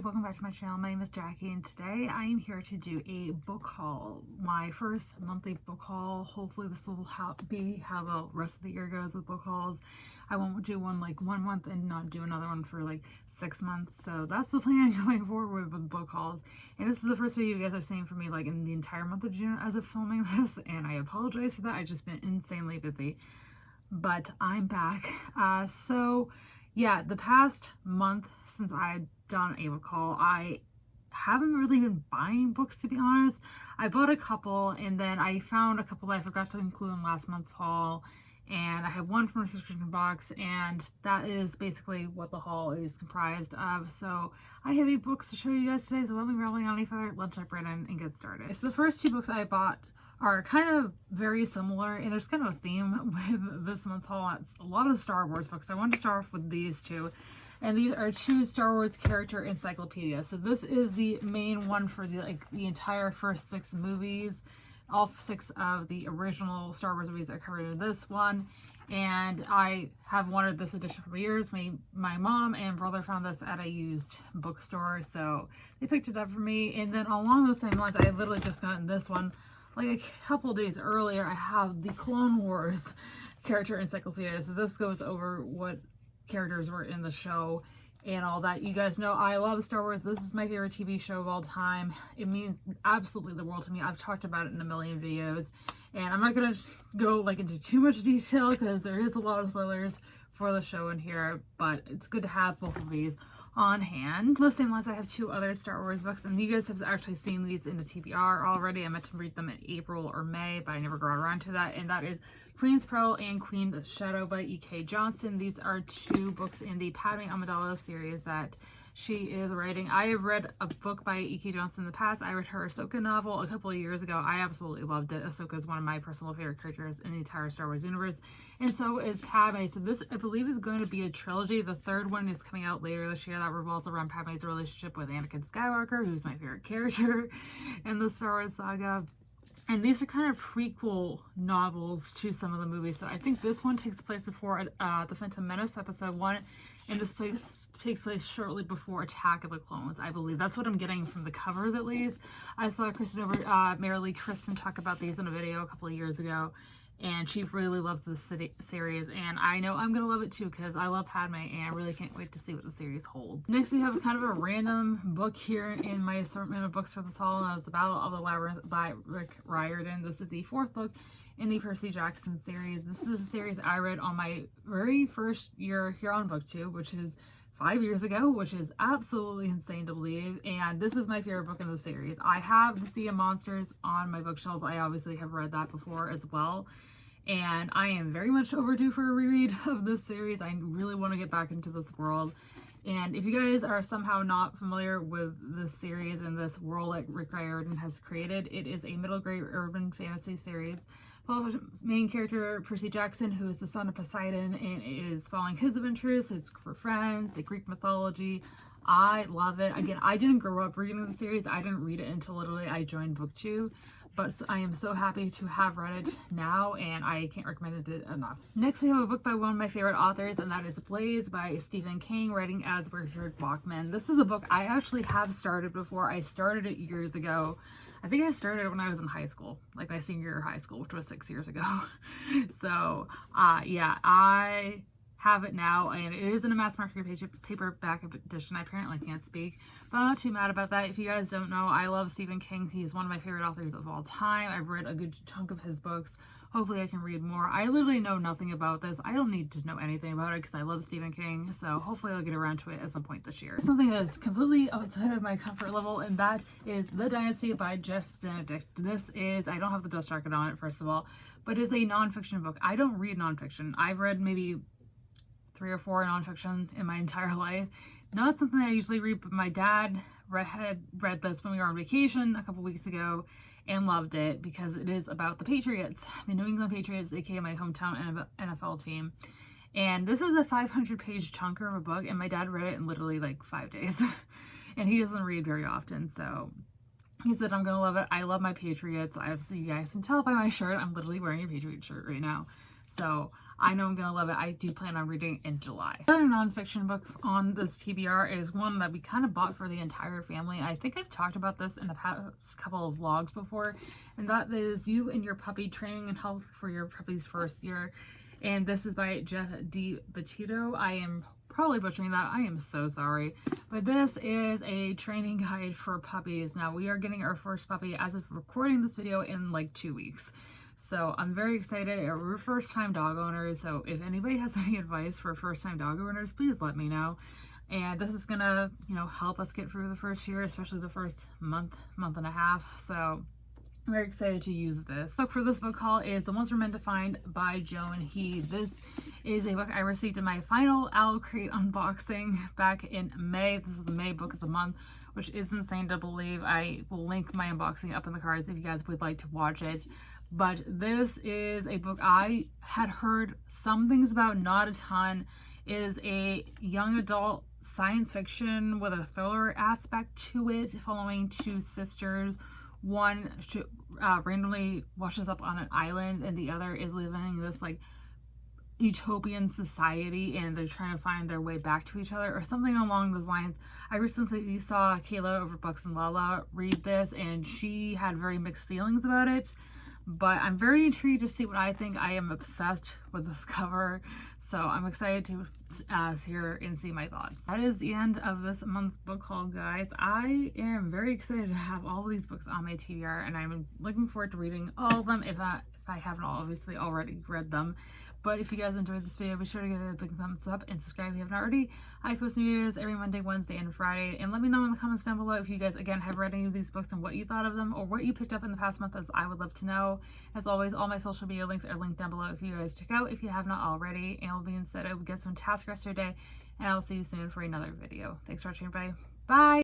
welcome back to my channel. My name is Jackie and today I am here to do a book haul. My first monthly book haul. Hopefully this will be how the rest of the year goes with book hauls. I won't do one like 1 month and not do another one for like 6 months. So that's the plan going forward with book hauls. And this is the first video you guys are seeing from me like in the entire month of June as of filming this. And I apologize for that. I've just been insanely busy. But I'm back. Yeah, the past month since I've done a book haul, I haven't really been buying books, to be honest. I bought a couple and then I found a couple that I forgot to include in last month's haul, and I have one from a subscription box, and that is basically what the haul is comprised of. So I have 8 books to show you guys today, so let me rambling on any further. Let's jump right in and get started. So the first 2 books I bought are kind of very similar, and there's kind of a theme with this month's haul. It's a lot of Star Wars books. I wanted to start off with these 2, and these are 2 Star Wars character encyclopedias. So this is the main one for the entire first 6 movies. All 6 of the original Star Wars movies are covered in this one, and I have wanted this edition for years. My mom and brother found this at a used bookstore, so they picked it up for me. And then along those same lines, I literally just gotten this one like a couple days earlier. I have the Clone Wars character encyclopedia. So this goes over what characters were in the show and all that. You guys know I love Star Wars. This is my favorite TV show of all time. It means absolutely the world to me. I've talked about it in a million videos, and I'm not gonna go into too much detail because there is a lot of spoilers for the show in here, but it's good to have both of these on hand. The same lines, I have 2 other Star Wars books, and you guys have actually seen these in the TBR already. I meant to read them in April or May, but I never got around to that, and that is Queen's Pearl and Queen's Shadow by E.K. Johnston. These are 2 books in the Padme Amidala series that she is writing. I have read a book by E.K. Johnston in the past. I read her Ahsoka novel a couple of years ago. I absolutely loved it. Ahsoka is one of my personal favorite characters in the entire Star Wars universe, and so is Padme. So this, I believe, is going to be a trilogy. The 3rd one is coming out later this year that revolves around Padme's relationship with Anakin Skywalker, who's my favorite character in the Star Wars saga. And these are kind of prequel novels to some of the movies. So I think this one takes place before The Phantom Menace Episode 1, and this takes place shortly before Attack of the Clones, I believe. That's what I'm getting from the covers, at least. I saw Marilee Kristen talk about these in a video a couple of years ago, and she really loves this series, and I know I'm going to love it too because I love Padme, and I really can't wait to see what the series holds. Next, we have kind of a random book here in my assortment of books for this haul, and it's The Battle of the Labyrinth by Rick Riordan. This is the 4th book in the Percy Jackson series. This is a series I read on my very first year here on BookTube, which is 5 years ago, which is absolutely insane to believe, and this is my favorite book in the series. I have The Sea of Monsters on my bookshelves. I obviously have read that before as well, and I am very much overdue for a reread of this series. I really want to get back into this world, and if you guys are somehow not familiar with this series and this world that Rick Riordan has created, it is a middle grade urban fantasy series. Main character Percy Jackson, who is the son of Poseidon, and is following his adventures, his group of friends, the Greek mythology. I love it. Again, I didn't grow up reading the series. I didn't read it until literally I joined BookTube, but I am so happy to have read it now, and I can't recommend it enough. Next, we have a book by one of my favorite authors, and that is Blaze by Stephen King, writing as Richard Bachman. This is a book I actually have started before. I started it years ago. I think I started it when I was in high school, like my senior year of high school, which was 6 years ago. So, yeah, I have it now, and it is in a mass market paperback edition. I apparently can't speak, but I'm not too mad about that. If you guys don't know, I love Stephen King. He's one of my favorite authors of all time. I've read a good chunk of his books. Hopefully I can read more. I literally know nothing about this. I don't need to know anything about it because I love Stephen King, so hopefully I'll get around to it at some point this year. Something that is completely outside of my comfort level, and that is The Dynasty by Jeff Benedict. This is, I don't have the dust jacket on it, first of all, but it is a nonfiction book. I don't read nonfiction. I've read maybe 3 or 4 nonfiction in my entire life. Not something I usually read, but my dad had read this when we were on vacation a couple weeks ago and loved it because it is about the Patriots, the New England Patriots, aka my hometown NFL team. And this is a 500-page chunker of a book, and my dad read it in literally like 5 days. And he doesn't read very often, so he said, I'm gonna love it. I love my Patriots. Obviously, you guys can tell by my shirt, I'm literally wearing a Patriot shirt right now. So I know I'm gonna love it. I do plan on reading in July. Another nonfiction book on this TBR is one that we kind of bought for the entire family. I think I've talked about this in the past couple of vlogs before, and that is You and Your Puppy: Training and Health for Your Puppy's First Year. And this is by Jeff D. Battito. I am probably butchering that. I am so sorry. But this is a training guide for puppies. Now, we are getting our first puppy as of recording this video in like 2 weeks. So I'm very excited. We're first-time dog owners, so if anybody has any advice for first-time dog owners, please let me know. And this is gonna, help us get through the first year, especially the first month and a half. So I'm very excited to use this. So for this book haul is The Ones We're Meant to Find by Joan He. This is a book I received in my final Owl Crate unboxing back in May. This is the May book of the month, which is insane to believe. I will link my unboxing up in the cards if you guys would like to watch it. But this is a book I had heard some things about, not a ton. It is a young adult science fiction with a thriller aspect to it, following two sisters. One randomly washes up on an island, and the other is living in this like utopian society, and they're trying to find their way back to each other or something along those lines. I recently saw Kayla over Bucks and Lala read this, and she had very mixed feelings about it. But I'm very intrigued to see what I think. I am obsessed with this cover, so I'm excited to hear and see my thoughts. That is the end of this month's book haul, guys. I am very excited to have all of these books on my TBR, and I'm looking forward to reading all of them if I haven't obviously already read them. But if you guys enjoyed this video, be sure to give it a big thumbs up and subscribe if you haven't already. I post new videos every Monday, Wednesday, and Friday. And let me know in the comments down below if you guys, again, have read any of these books and what you thought of them or what you picked up in the past month, as I would love to know. As always, all my social media links are linked down below if you guys check out if you have not already. And with being said, I hope you guys have a fantastic rest of your day, and I'll see you soon for another video. Thanks for watching, everybody. Bye!